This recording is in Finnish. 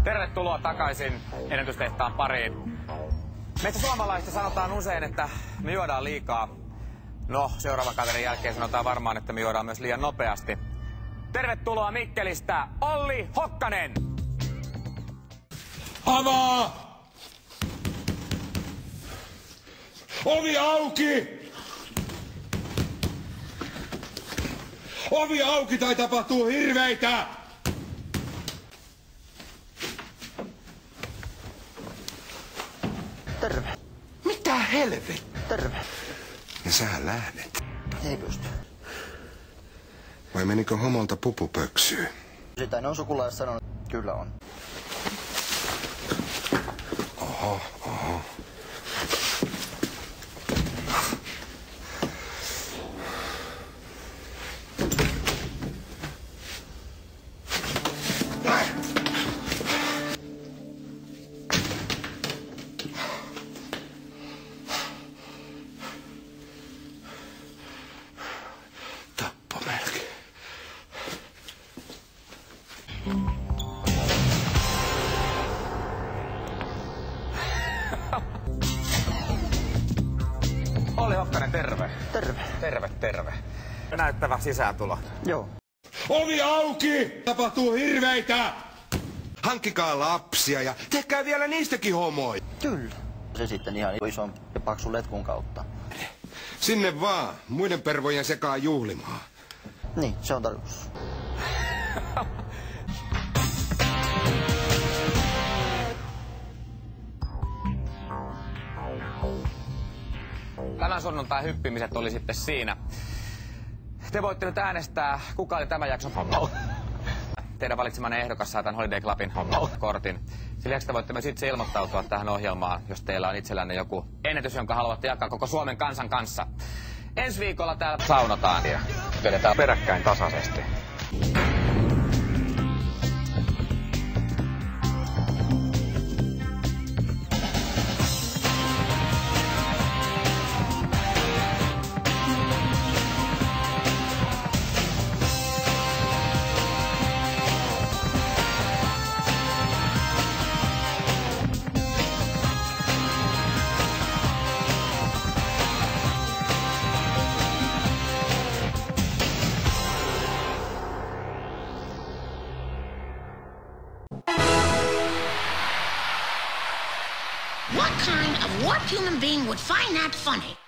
Tervetuloa takaisin ennätystehtaan pariin. Meistä suomalaisista sanotaan usein, että me juodaan liikaa. No, seuraavan kaverin jälkeen sanotaan varmaan, että me juodaan myös liian nopeasti. Tervetuloa Mikkelistä, Olli Hokkanen! Avaa! Ovi auki! Ovi auki tai tapahtuu hirveitä! Terve. Mitä helvet? Terve. Ja sä lähdet. Ei pysty. Vai menikö homolta pupupöksyyn? Sitä ne on sukulaiset sanonut, että kyllä on. Oho. Tappo melkein. Olli Hokkanen, terve. Terve. Terve. Näyttävä sisääntulo. Joo. Ovi auki! Tapahtuu hirveitä! Hankkikaa lapsia ja tehkää vielä niistäkin homoja. Kyllä. Se sitten ihan ison ja paksun letkun kautta. Sinne vaan, muiden pervojen sekaan juhlimaan. Niin, se on tarkoitus. Tämän sunnuntain hyppimiset oli sitten siinä. Te voitte nyt äänestää, kuka oli tämän jakson teidän valitsemanne ehdokas saa tämän Holiday Clubin kortin. Sen lisäksi te voitte myös itse ilmoittautua tähän ohjelmaan, jos teillä on itsellänne joku ennätys, jonka haluatte jakaa koko Suomen kansan kanssa. Ensi viikolla täällä saunotaan ja vedetään peräkkäin tasaisesti. What kind of warped human being would find that funny?